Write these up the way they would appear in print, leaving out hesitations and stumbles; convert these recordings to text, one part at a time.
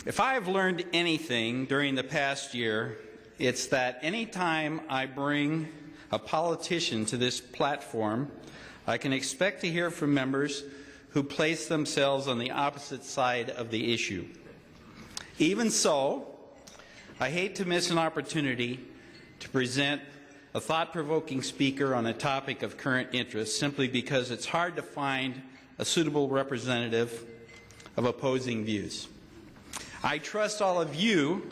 If I have learned anything during the past year, it's that any time I bring a politician to this platform, I can expect to hear from members who place themselves on the opposite side of the issue. Even so, I hate to miss an opportunity to present a thought-provoking speaker on a topic of current interest simply because it's hard to find a suitable representative of opposing views. I trust all of you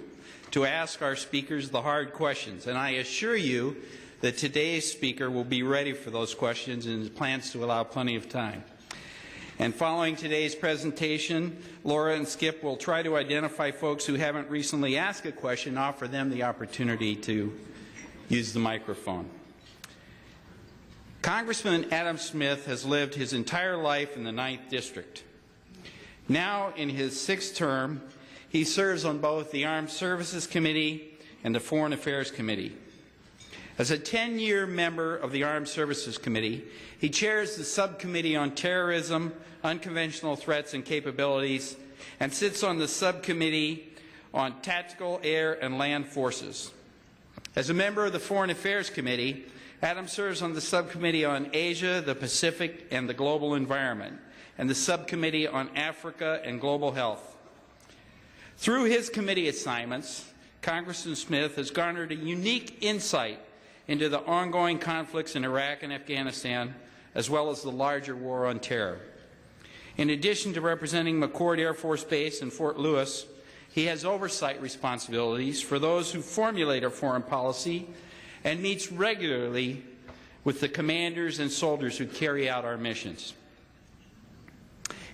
to ask our speakers the hard questions, and I assure you that today's speaker will be ready for those questions and plans to allow plenty of time. And following today's presentation, Laura and Skip will try to identify folks who haven't recently asked a question and offer them the opportunity to use the microphone. Congressman Adam Smith has lived his entire life in the 9th District. Now in his 6th term, he serves on both the Armed Services Committee and the Foreign Affairs Committee. As a 10-year member of the Armed Services Committee, he chairs the Subcommittee on Terrorism, Unconventional Threats and Capabilities, and sits on the Subcommittee on Tactical Air and Land Forces. As a member of the Foreign Affairs Committee, Adam serves on the Subcommittee on Asia, the Pacific, and the Global Environment, and the Subcommittee on Africa and Global Health. Through his committee assignments, Congressman Smith has garnered a unique insight into the ongoing conflicts in Iraq and Afghanistan, as well as the larger war on terror. In addition to representing McChord Air Force Base in Fort Lewis, he has oversight responsibilities for those who formulate our foreign policy and meets regularly with the commanders and soldiers who carry out our missions.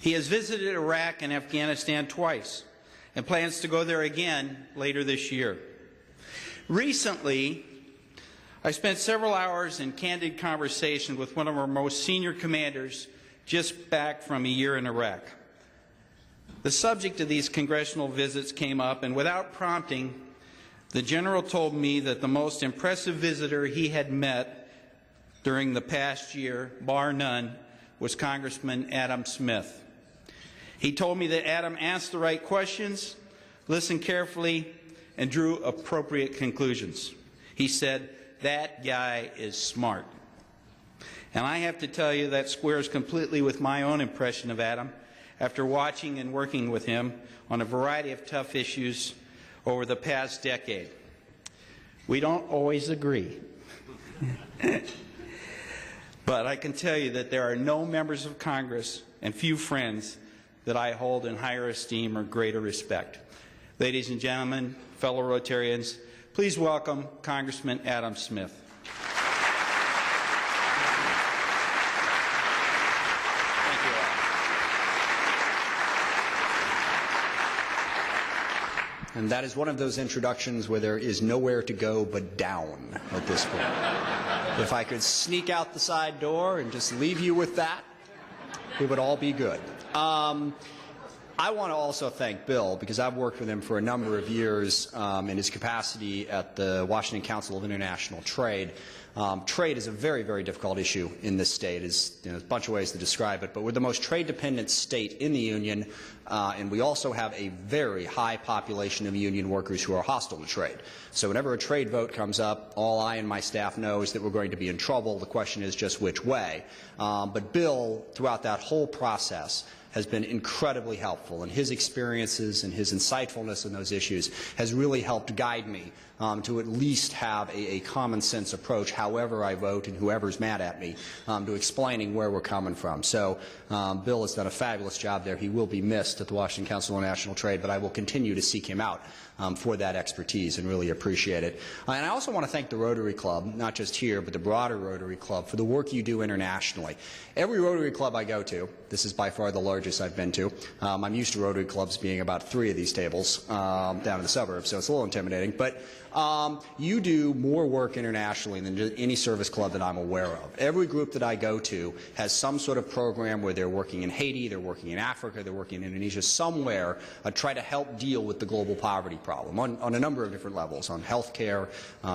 He has visited Iraq and Afghanistan twice and plans to go there again later this year. Recently, I spent several hours in candid conversation with one of our most senior commanders just back from a year in Iraq. The subject of these congressional visits came up, and without prompting, the general told me that the most impressive visitor he had met during the past year, bar none, was Congressman Adam Smith. He told me that Adam asked the right questions, listened carefully, and drew appropriate conclusions. He said, "That guy is smart." And I have to tell you that squares completely with my own impression of Adam after watching and working with him on a variety of tough issues over the past decade. We don't always agree. But I can tell you that there are no members of Congress and few friends that I hold in higher esteem or greater respect. Ladies and gentlemen, fellow Rotarians, please welcome Congressman Adam Smith. Thank you all. And that is one of those introductions where there is nowhere to go but down at this point. If I could sneak out the side door and just leave you with that, we would all be good. I want to also thank Bill, because I've worked with him for a number of years in his capacity at the Washington Council of International Trade. Trade is a very, very difficult issue in this state. There's a bunch of ways to describe it, but we're the most trade-dependent state in the Union, and we also have a very high population of union workers who are hostile to trade. So whenever a trade vote comes up, all I and my staff know is that we're going to be in trouble. The question is just which way. But Bill, throughout that whole process, has been incredibly helpful, and his experiences and his insightfulness in those issues has really helped guide me to at least have a common sense approach, however I vote and whoever's mad at me, to explaining where we're coming from. So Bill has done a fabulous job there. He will be missed at the Washington Council of International Trade, but I will continue to seek him out for that expertise and really appreciate it. And I also want to thank the Rotary Club, not just here, but the broader Rotary Club, for the work you do internationally. Every Rotary Club I go to, this is by far the largest largest I've been to. I'm used to Rotary clubs being about 3 of these tables down in the suburbs, so it's a little intimidating. But you do more work internationally than just any service club that I'm aware of. Every group that I go to has some sort of program where they're working in Haiti, they're working in Africa, they're working in Indonesia, somewhere try to help deal with the global poverty problem on a number of different levels, on health care,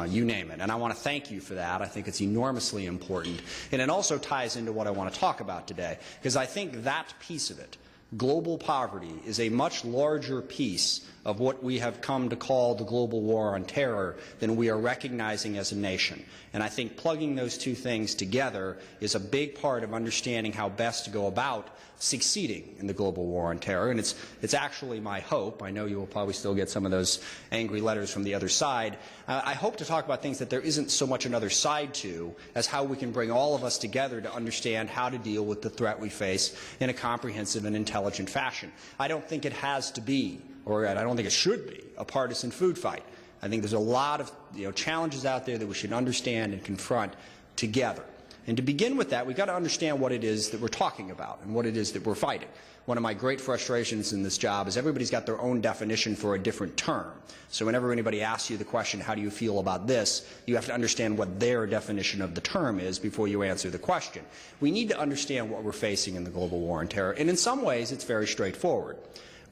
you name it. And I want to thank you for that. I think it's enormously important. And it also ties into what I want to talk about today, because I think that piece of it, global poverty, is a much larger piece of what we have come to call the global war on terror than we are recognizing as a nation. And I think plugging those two things together is a big part of understanding how best to go about succeeding in the global war on terror. And it's actually my hope, I know you will probably still get some of those angry letters from the other side, I hope to talk about things that there isn't so much another side to as how we can bring all of us together to understand how to deal with the threat we face in a comprehensive and intelligent fashion. I don't think it has to be, or I don't think it should be, a partisan food fight. I think there's a lot of challenges out there that we should understand and confront together. And to begin with that, we've got to understand what it is that we're talking about and what it is that we're fighting. One of my great frustrations in this job is everybody's got their own definition for a different term. So whenever anybody asks you the question, how do you feel about this, you have to understand what their definition of the term is before you answer the question. We need to understand what we're facing in the global war on terror, and in some ways it's very straightforward.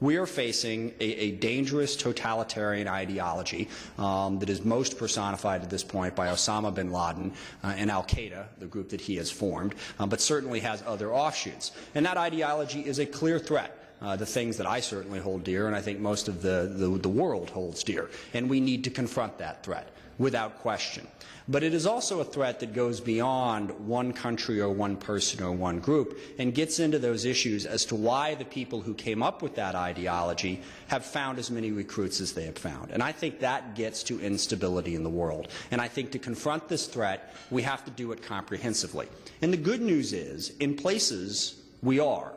We are facing a dangerous totalitarian ideology that is most personified at this point by Osama bin Laden and al-Qaeda, the group that he has formed, but certainly has other offshoots. And that ideology is a clear threat. The things that I certainly hold dear, and I think most of the world holds dear. And we need to confront that threat, without question. But it is also a threat that goes beyond one country or one person or one group and gets into those issues as to why the people who came up with that ideology have found as many recruits as they have found. And I think that gets to instability in the world. And I think to confront this threat, we have to do it comprehensively. And the good news is, in places, we are.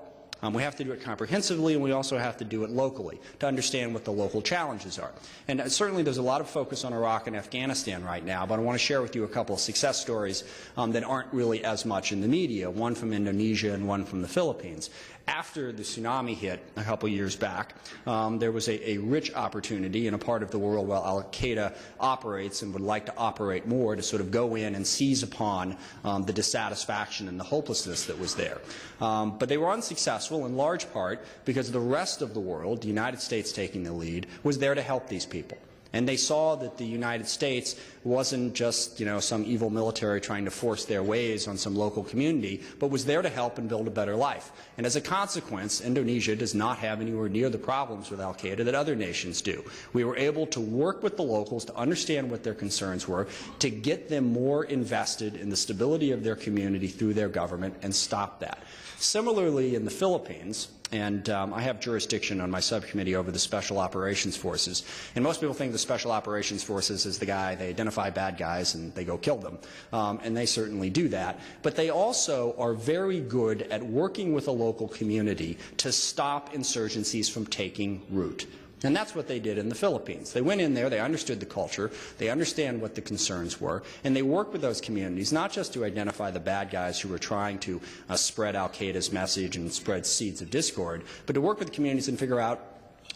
We have to do it comprehensively, and we also have to do it locally to understand what the local challenges are. And certainly there's a lot of focus on Iraq and Afghanistan right now, but I want to share with you a couple of success stories that aren't really as much in the media, one from Indonesia and one from the Philippines. After the tsunami hit a couple years back, there was a rich opportunity in a part of the world where al-Qaeda operates and would like to operate more to sort of go in and seize upon the dissatisfaction and the hopelessness that was there. But they were unsuccessful in large part because the rest of the world, the United States taking the lead, was there to help these people. And they saw that the United States wasn't just, some evil military trying to force their ways on some local community, but was there to help and build a better life. And as a consequence, Indonesia does not have anywhere near the problems with al-Qaeda that other nations do. We were able to work with the locals to understand what their concerns were, to get them more invested in the stability of their community through their government, and stop that. Similarly, in the Philippines, and I have jurisdiction on my subcommittee over the Special Operations Forces, and most people think the Special Operations Forces is the guy, they identify bad guys and they go kill them, and they certainly do that, but they also are very good at working with a local community to stop insurgencies from taking root. And that's what they did in the Philippines. They went in there, they understood the culture, they understand what the concerns were, and they worked with those communities not just to identify the bad guys who were trying to spread al-Qaeda's message and spread seeds of discord, but to work with the communities and figure out,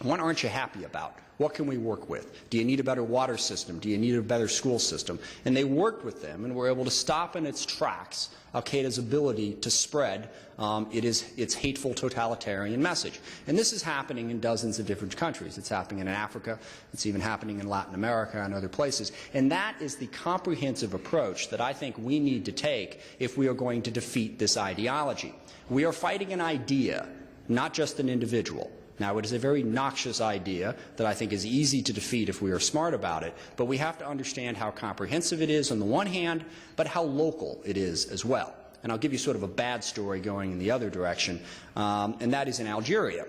what aren't you happy about? What can we work with? Do you need a better water system? Do you need a better school system? And they worked with them and were able to stop in its tracks al-Qaeda's ability to spread its hateful totalitarian message. And this is happening in dozens of different countries. It's happening in Africa. It's even happening in Latin America and other places. And that is the comprehensive approach that I think we need to take if we are going to defeat this ideology. We are fighting an idea, not just an individual. Now, it is a very noxious idea that I think is easy to defeat if we are smart about it, but we have to understand how comprehensive it is on the one hand, but how local it is as well. And I'll give you sort of a bad story going in the other direction, and that is in Algeria.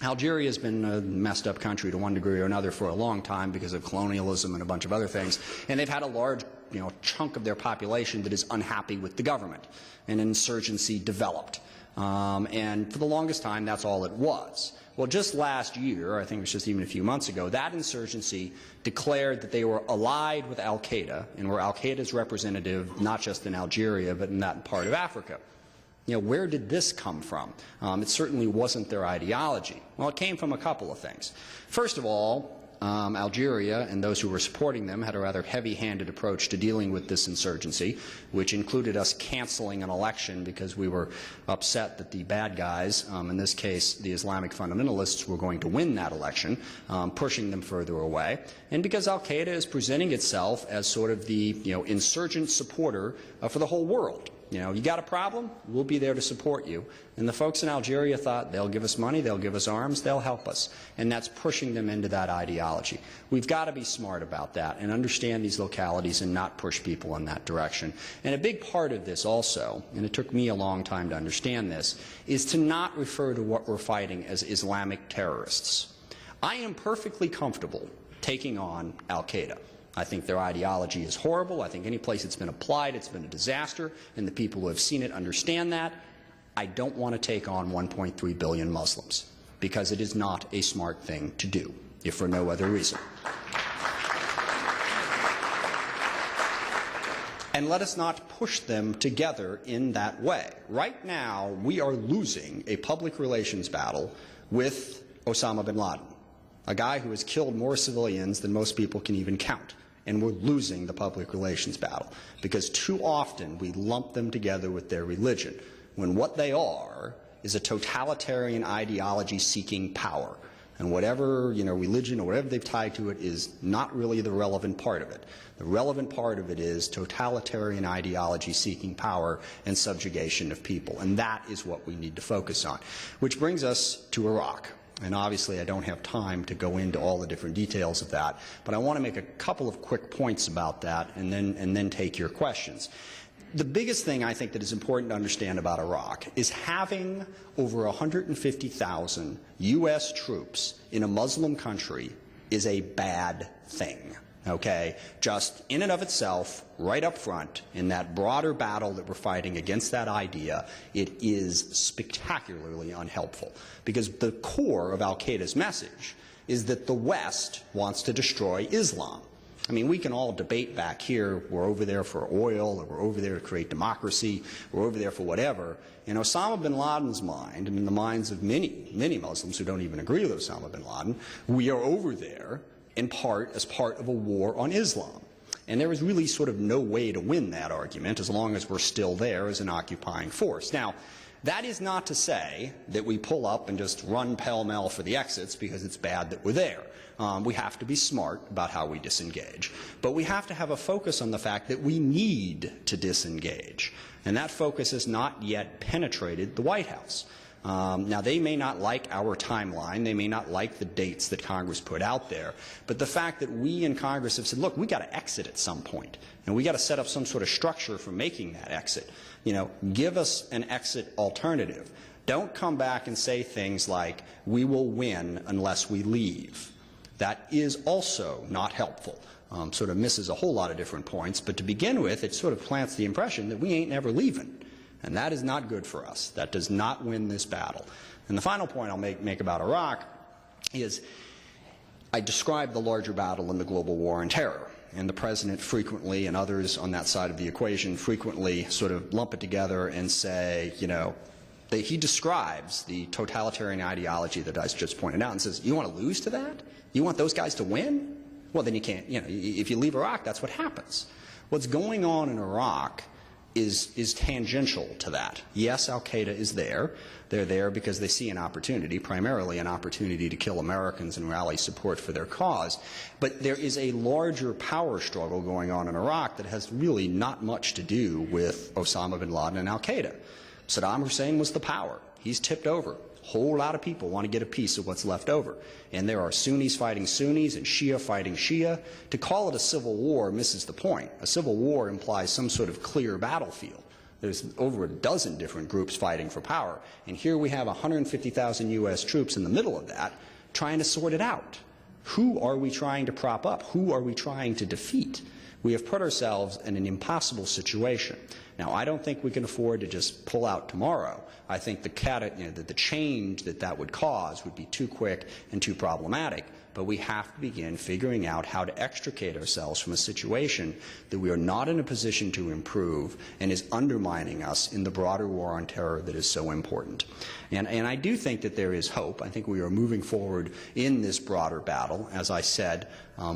Algeria has been a messed up country to one degree or another for a long time because of colonialism and a bunch of other things, and they've had a large chunk of their population that is unhappy with the government. An insurgency developed, and for the longest time that's all it was. Well, just last year, I think it was just even a few months ago, that insurgency declared that they were allied with al-Qaeda and were al-Qaeda's representative not just in Algeria but in that part of Africa. where did this come from? It certainly wasn't their ideology. Well, it came from a couple of things. First of all, Algeria and those who were supporting them had a rather heavy-handed approach to dealing with this insurgency, which included us canceling an election because we were upset that the bad guys, in this case the Islamic fundamentalists, were going to win that election, pushing them further away, and because al-Qaeda is presenting itself as sort of the insurgent supporter for the whole world. You got a problem? We'll be there to support you. And the folks in Algeria thought they'll give us money, they'll give us arms, they'll help us. And that's pushing them into that ideology. We've got to be smart about that and understand these localities and not push people in that direction. And a big part of this also, and it took me a long time to understand this, is to not refer to what we're fighting as Islamic terrorists. I am perfectly comfortable taking on al-Qaeda. I think their ideology is horrible. I think any place it's been applied, it's been a disaster, and the people who have seen it understand that. I don't want to take on 1.3 billion Muslims, because it is not a smart thing to do, if for no other reason. And let us not push them together in that way. Right now, we are losing a public relations battle with Osama bin Laden, a guy who has killed more civilians than most people can even count. And we're losing the public relations battle because too often we lump them together with their religion, when what they are is a totalitarian ideology seeking power. And whatever religion or whatever they've tied to it is not really the relevant part of it. The relevant part of it is totalitarian ideology seeking power and subjugation of people. And that is what we need to focus on. Which brings us to Iraq. And obviously I don't have time to go into all the different details of that, but I want to make a couple of quick points about that and then take your questions. The biggest thing I think that is important to understand about Iraq is having over 150,000 U.S. troops in a Muslim country is a bad thing. Okay, just in and of itself, right up front, in that broader battle that we're fighting against that idea, it is spectacularly unhelpful. Because the core of al-Qaeda's message is that the West wants to destroy Islam. I mean, we can all debate back here, we're over there for oil, or we're over there to create democracy, we're over there for whatever. In Osama bin Laden's mind, and in the minds of many, many Muslims who don't even agree with Osama bin Laden, we are over there in part as part of a war on Islam. And there is really sort of no way to win that argument as long as we're still there as an occupying force. Now, that is not to say that we pull up and just run pell-mell for the exits because it's bad that we're there. We have to be smart about how we disengage. But we have to have a focus on the fact that we need to disengage. And that focus has not yet penetrated the White House. Now, they may not like our timeline. They may not like the dates that Congress put out there. But the fact that we in Congress have said, look, we've got to exit at some point, and we've got to set up some sort of structure for making that exit. Give us an exit alternative. Don't come back and say things like, we will win unless we leave. That is also not helpful. Sort of misses a whole lot of different points. But to begin with, it sort of plants the impression that we ain't never leaving. And that is not good for us. That does not win this battle. And the final point I'll make about Iraq is I described the larger battle in the global war on terror. And the President frequently, and others on that side of the equation, frequently sort of lump it together and say, he describes the totalitarian ideology that I just pointed out and says, you want to lose to that? You want those guys to win? Well, then you can't. If you leave Iraq, that's what happens. What's going on in Iraq is tangential to that. Yes, al-Qaeda is there. They're there because they see an opportunity, primarily an opportunity to kill Americans and rally support for their cause. But there is a larger power struggle going on in Iraq that has really not much to do with Osama bin Laden and al-Qaeda. Saddam Hussein was the power. He's tipped over. A whole lot of people want to get a piece of what's left over. And there are Sunnis fighting Sunnis and Shia fighting Shia. To call it a civil war misses the point. A civil war implies some sort of clear battlefield. There's over a dozen different groups fighting for power. And here we have 150,000 U.S. troops in the middle of that trying to sort it out. Who are we trying to prop up? Who are we trying to defeat? We have put ourselves in an impossible situation. Now, I don't think we can afford to just pull out tomorrow. I think the change that would cause would be too quick and too problematic. but we have to begin figuring out how to extricate ourselves from a situation that we are not in a position to improve and is undermining us in the broader war on terror that is so important. And I do think that there is hope. I think we are moving forward in this broader battle. As I said,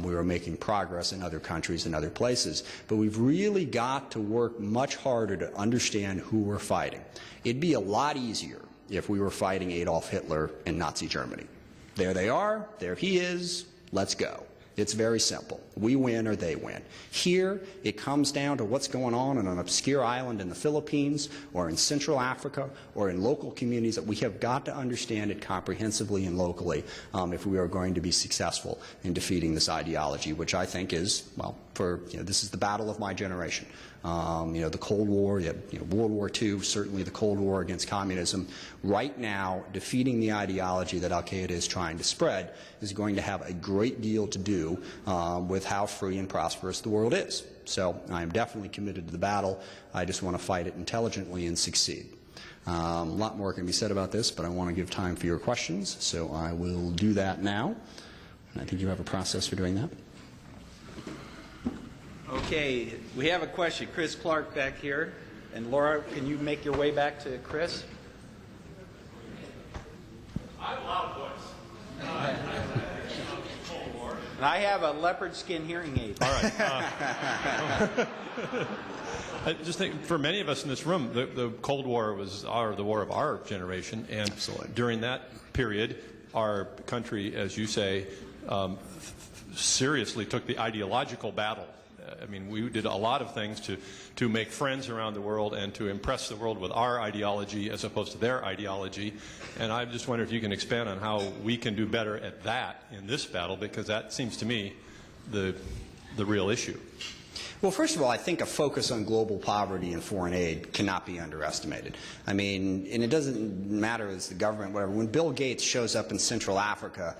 we are making progress in other countries and other places, but we've really got to work much harder to understand who we're fighting. It'd be a lot easier if we were fighting Adolf Hitler in Nazi Germany. There they are, there he is, let's go. It's very simple. We win or they win. Here, it comes down to what's going on an obscure island in the Philippines or in Central Africa or in local communities that we have got to understand it comprehensively and locally if we are going to be successful in defeating this ideology, which I think is, well, this is the battle of my generation. The Cold War, World War II, certainly the Cold War against communism. Right now, defeating the ideology that al-Qaeda is trying to spread is going to have a great deal to do with how free and prosperous the world is. So I am definitely committed to the battle. I just want to fight it intelligently and succeed. A lot more can be said about this, but I want to give time for your questions, so I will do that now. I think you have a process for doing that. Okay, we have a question. Chris Clark back here. And Laura, can you make your way back to Chris? I have a loud voice. And I have a leopard skin hearing aid. All right. I just think for many of us in this room, the Cold War was the war of our generation. And Absolutely. During that period, our country, as you say, seriously took the ideological battle. I mean, we did a lot of things to make friends around the world and to impress the world with our ideology as opposed to their ideology. And I just wonder if you can expand on how we can do better at that in this battle, because that seems to me the real issue. Well, first of all, I think a focus on global poverty and foreign aid cannot be underestimated. I mean, and it doesn't matter as the government, whatever. When Bill Gates shows up in Central Africa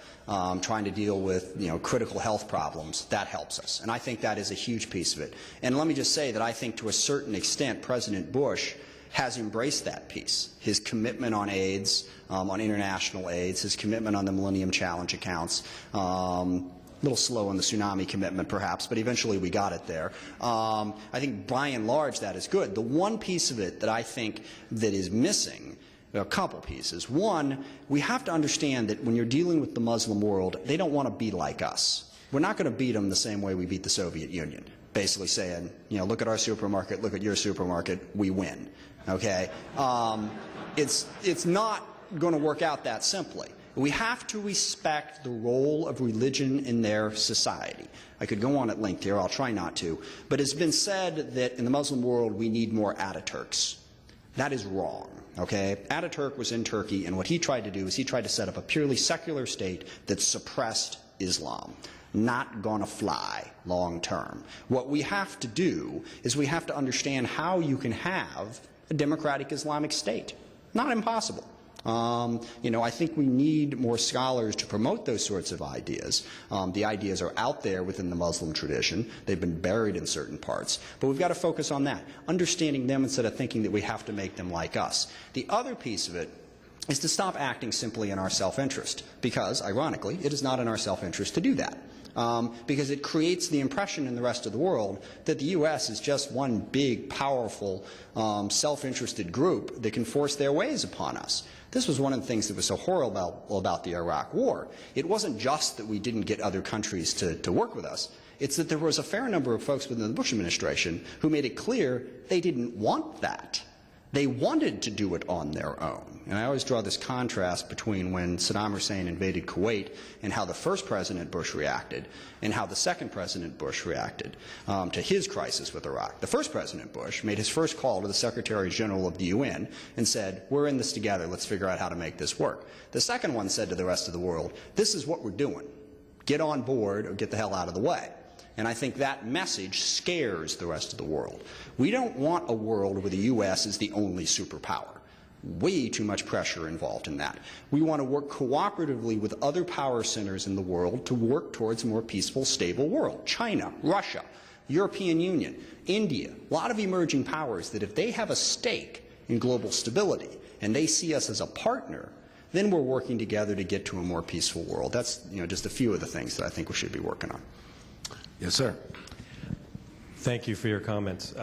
trying to deal with, critical health problems, that helps us. And I think that is a huge piece of it. And let me just say that I think to a certain extent President Bush has embraced that piece. His commitment on AIDS, on international AIDS, his commitment on the Millennium Challenge accounts, a little slow on the tsunami commitment, perhaps, but eventually we got it there. I think by and large that is good. The one piece of it that I think that is missing, a couple pieces. One, we have to understand that when you're dealing with the Muslim world, they don't want to be like us. We're not going to beat them the same way we beat the Soviet Union, basically saying, look at our supermarket, look at your supermarket, we win. Okay? It's not going to work out that simply. We have to respect the role of religion in their society. I could go on at length here. I'll try not to. But it's been said that in the Muslim world we need more Ataturks. That is wrong. Okay? Ataturk was in Turkey, and what he tried to do is he tried to set up a purely secular state that suppressed Islam. Not gonna fly long term. What we have to do is we have to understand how you can have a democratic Islamic state. Not impossible. I think we need more scholars to promote those sorts of ideas. The ideas are out there within the Muslim tradition. They've been buried in certain parts. But we've got to focus on that, understanding them instead of thinking that we have to make them like us. The other piece of it is to stop acting simply in our self-interest, because, ironically, it is not in our self-interest to do that. Because it creates the impression in the rest of the world that the U.S. is just one big, powerful, self-interested group that can force their ways upon us. This was one of the things that was so horrible about the Iraq War. It wasn't just that we didn't get other countries to work with us. It's that there was a fair number of folks within the Bush administration who made it clear they didn't want that. They wanted to do it on their own. And I always draw this contrast between when Saddam Hussein invaded Kuwait and how the first President Bush reacted and how the second President Bush reacted to his crisis with Iraq. The first President Bush made his first call to the Secretary General of the UN and said, we're in this together, let's figure out how to make this work. The second one said to the rest of the world, this is what we're doing. Get on board or get the hell out of the way. And I think that message scares the rest of the world. We don't want a world where the U.S. is the only superpower. Way too much pressure involved in that. We want to work cooperatively with other power centers in the world to work towards a more peaceful, stable world. China, Russia, European Union, India, a lot of emerging powers that if they have a stake in global stability and they see us as a partner, then we're working together to get to a more peaceful world. That's just a few of the things that I think we should be working on. Yes, sir. Thank you for your comments.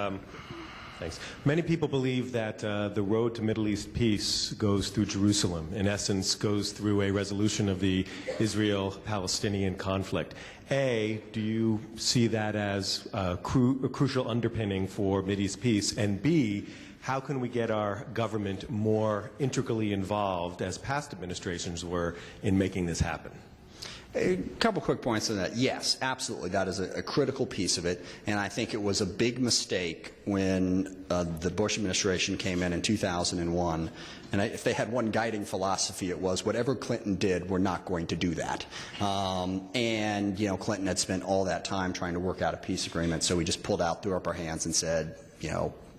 Thanks. Many people believe that the road to Middle East peace goes through Jerusalem, in essence goes through a resolution of the Israel-Palestinian conflict. A, do you see that as a crucial underpinning for Mideast peace? And B, how can we get our government more integrally involved, as past administrations were, in making this happen? A couple quick points on that. Yes, absolutely. That is a critical piece of it, and I think it was a big mistake when the Bush administration came in 2001. And if they had one guiding philosophy, it was whatever Clinton did, we're not going to do that. And Clinton had spent all that time trying to work out a peace agreement, so we just pulled out, threw up our hands, and said,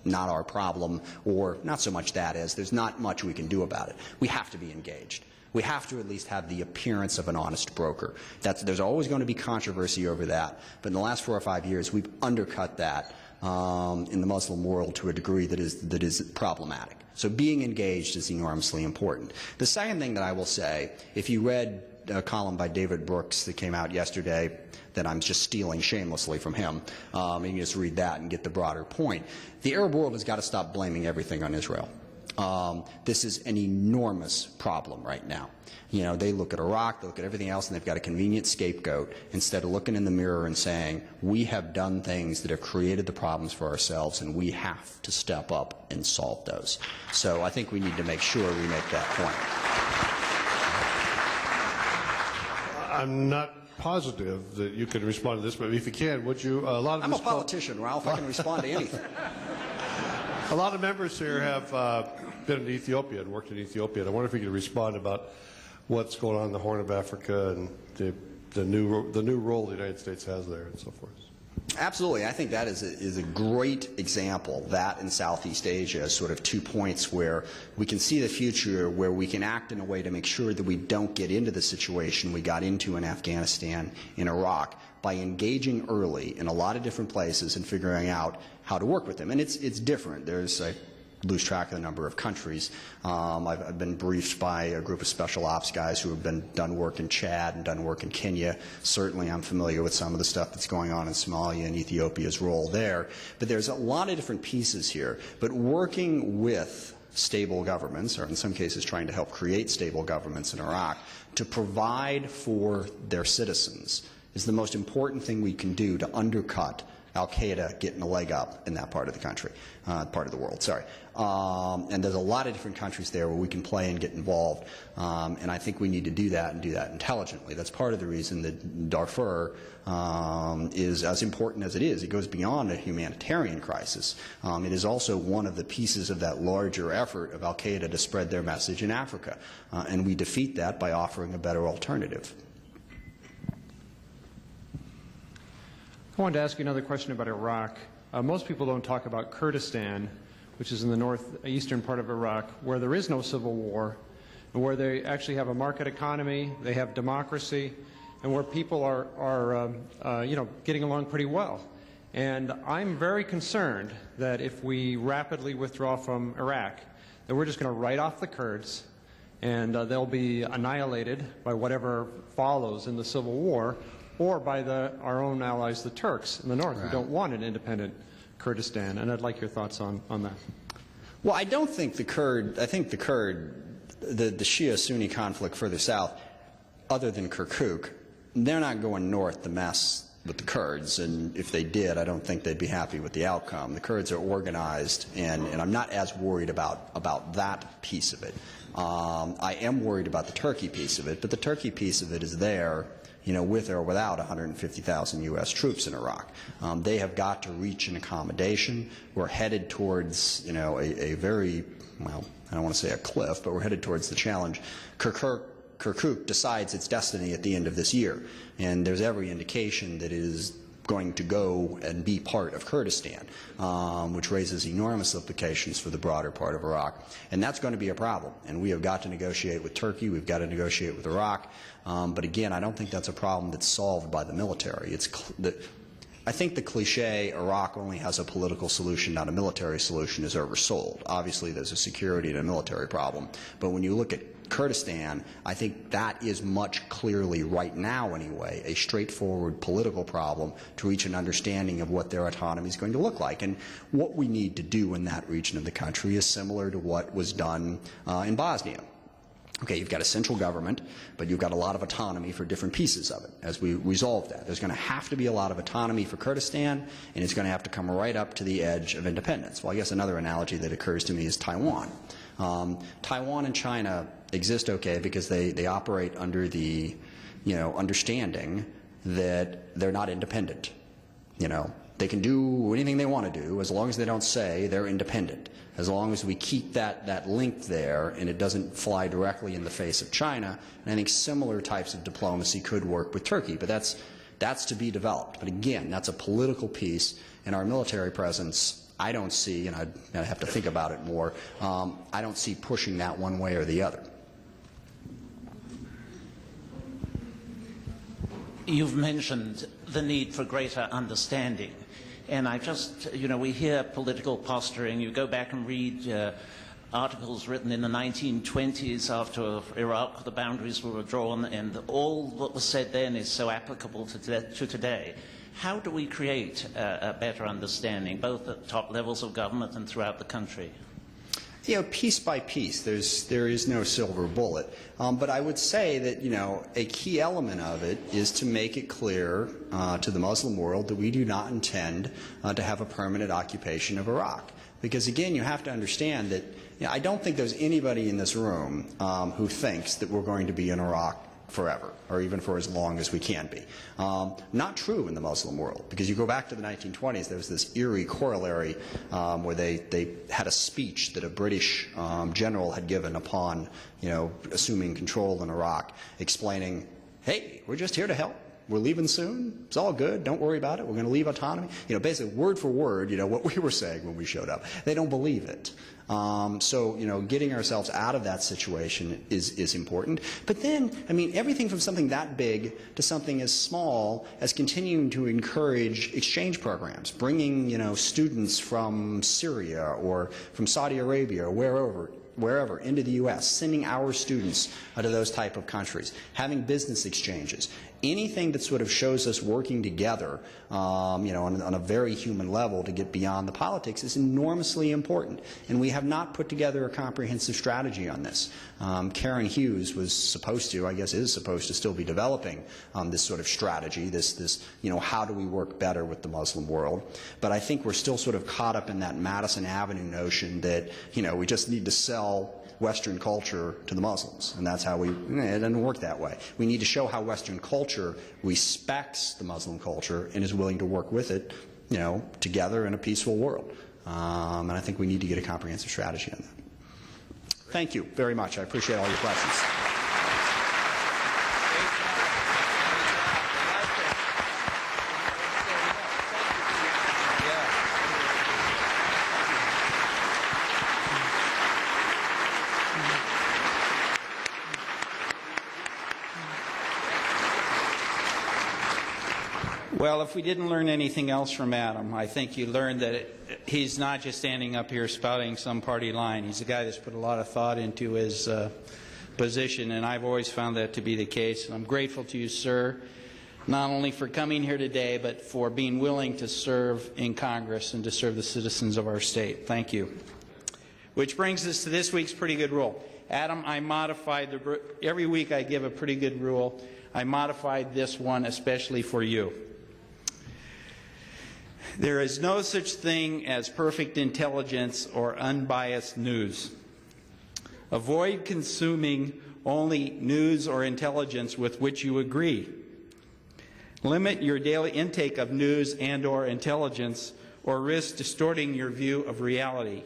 not our problem, or not so much that is. There's not much we can do about it. We have to be engaged. We have to at least have the appearance of an honest broker. There's always going to be controversy over that, but in the last 4 or 5 years, we've undercut that in the Muslim world to a degree that is problematic. So being engaged is enormously important. The second thing that I will say, if you read a column by David Brooks that came out yesterday, that I'm just stealing shamelessly from him, and you just read that and get the broader point. The Arab world has got to stop blaming everything on Israel. This is an enormous problem right now. They look at Iraq, they look at everything else, and they've got a convenient scapegoat instead of looking in the mirror and saying, we have done things that have created the problems for ourselves, and we have to step up and solve those. So I think we need to make sure we make that point. I'm not positive that you can respond to this, but if you can, would you? I'm a politician, Ralph. I can respond to anything. A lot of members here have been in Ethiopia and worked in Ethiopia. And I wonder if you could respond about what's going on in the Horn of Africa and the new role the United States has there and so forth. Absolutely. I think that is a great example, that in Southeast Asia, as sort of 2 points where we can see the future, where we can act in a way to make sure that we don't get into the situation we got into in Afghanistan, in Iraq, by engaging early in a lot of different places and figuring out how to work with them. And it's different. I lose track of the number of countries. I've been briefed by a group of special ops guys who have done work in Chad and done work in Kenya. Certainly I'm familiar with some of the stuff that's going on in Somalia and Ethiopia's role there. But there's a lot of different pieces here. But working with stable governments, or in some cases trying to help create stable governments in Iraq, to provide for their citizens is the most important thing we can do to undercut Al-Qaeda getting a leg up in that part of the country, part of the world, sorry. And there's a lot of different countries there where we can play and get involved, and I think we need to do that and do that intelligently. That's part of the reason that Darfur is as important as it is. It goes beyond a humanitarian crisis. It is also one of the pieces of that larger effort of Al-Qaeda to spread their message in Africa, and we defeat that by offering a better alternative. I wanted to ask you another question about Iraq. Most people don't talk about Kurdistan, which is in the northeastern part of Iraq, where there is no civil war, and where they actually have a market economy, they have democracy, and where people are getting along pretty well. And I'm very concerned that if we rapidly withdraw from Iraq, that we're just going to write off the Kurds, and they'll be annihilated by whatever follows in the civil war, or by our own allies, the Turks in the north, who don't want an independent Kurdistan. And I'd like your thoughts on that. Well, I don't think the Shia-Sunni conflict further south, other than Kirkuk, they're not going north to mess with the Kurds, and if they did, I don't think they'd be happy with the outcome. The Kurds are organized, and I'm not as worried about that piece of it. I am worried about the Turkey piece of it, but the Turkey piece of it is there, with or without 150,000 U.S. troops in Iraq. They have got to reach an accommodation. We're headed towards, a very, well, I don't want to say a cliff, but we're headed towards the challenge. Kirkuk decides its destiny at the end of this year, and there's every indication that it is going to go and be part of Kurdistan, which raises enormous implications for the broader part of Iraq. And that's going to be a problem. And we have got to negotiate with Turkey. We've got to negotiate with Iraq. But again, I don't think that's a problem that's solved by the military. I think the cliche, Iraq only has a political solution, not a military solution, is oversold. Obviously, there's a security and a military problem. But when you look at Kurdistan, I think that is much clearly, right now anyway, a straightforward political problem to reach an understanding of what their autonomy is going to look like. And what we need to do in that region of the country is similar to what was done in Bosnia. Okay, you've got a central government, but you've got a lot of autonomy for different pieces of it as we resolve that. There's going to have to be a lot of autonomy for Kurdistan, and it's going to have to come right up to the edge of independence. Well, I guess another analogy that occurs to me is Taiwan. Taiwan and China exist, okay, because they operate under the, understanding that they're not independent. They can do anything they want to do as long as they don't say they're independent. As long as we keep that link there and it doesn't fly directly in the face of China. And I think similar types of diplomacy could work with Turkey, but that's to be developed. But again, that's a political piece, and our military presence, I don't see, and I'd have to think about it more, I don't see pushing that one way or the other. You've mentioned the need for greater understanding. And I just, we hear political posturing. You go back and read articles written in the 1920s after Iraq, the boundaries were drawn, and all what was said then is so applicable to today. How do we create a better understanding, both at top levels of government and throughout the country? Piece by piece, there is no silver bullet. But I would say that, a key element of it is to make it clear to the Muslim world that we do not intend to have a permanent occupation of Iraq. Because, again, you have to understand that I don't think there's anybody in this room who thinks that we're going to be in Iraq forever, or even for as long as we can be. Not true in the Muslim world, because you go back to the 1920s, there was this eerie corollary where they had a speech that a British general had given upon, assuming control in Iraq, explaining, hey, we're just here to help. We're leaving soon. It's all good. Don't worry about it. We're going to leave autonomy. Basically word for word, what we were saying when we showed up. They don't believe it. So, getting ourselves out of that situation is important. But then, everything from something that big to something as small as continuing to encourage exchange programs, bringing, students from Syria or from Saudi Arabia or wherever into the U.S., sending our students to those type of countries, having business exchanges. Anything that sort of shows us working together, on a very human level to get beyond the politics is enormously important. And we have not put together a comprehensive strategy on this. Karen Hughes was supposed to, I guess is supposed to still be developing this sort of strategy, this how do we work better with the Muslim world. But I think we're still sort of caught up in that Madison Avenue notion that, we just need to sell Western culture to the Muslims, and that's how it doesn't work that way. We need to show how Western culture respects the Muslim culture and is willing to work with it, together in a peaceful world. And I think we need to get a comprehensive strategy on that. Thank you very much. I appreciate all your questions. Well, if we didn't learn anything else from Adam, I think you learned that he's not just standing up here spouting some party line. He's a guy that's put a lot of thought into his position, and I've always found that to be the case. And I'm grateful to you, sir, not only for coming here today, but for being willing to serve in Congress and to serve the citizens of our state. Thank you. Which brings us to this week's Pretty Good Rule. Adam, I modified every week I give a pretty good rule. I modified this one especially for you. There is no such thing as perfect intelligence or unbiased news. Avoid consuming only news or intelligence with which you agree. Limit your daily intake of news and/or intelligence, or risk distorting your view of reality.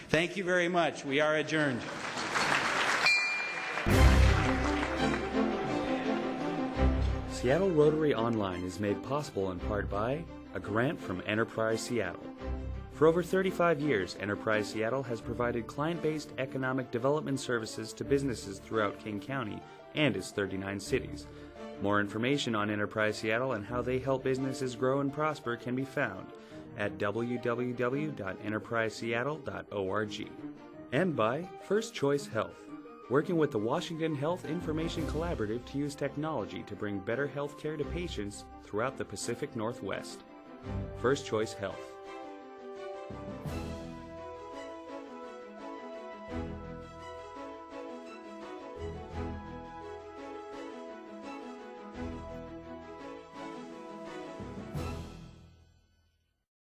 Thank you very much. We are adjourned. Seattle Rotary Online is made possible in part by a grant from Enterprise Seattle. For over 35 years, Enterprise Seattle has provided client-based economic development services to businesses throughout King County and its 39 cities. More information on Enterprise Seattle and how they help businesses grow and prosper can be found at www.enterpriseseattle.org. And by First Choice Health. working with the Washington Health Information Collaborative to use technology to bring better health care to patients throughout the Pacific Northwest. First Choice Health.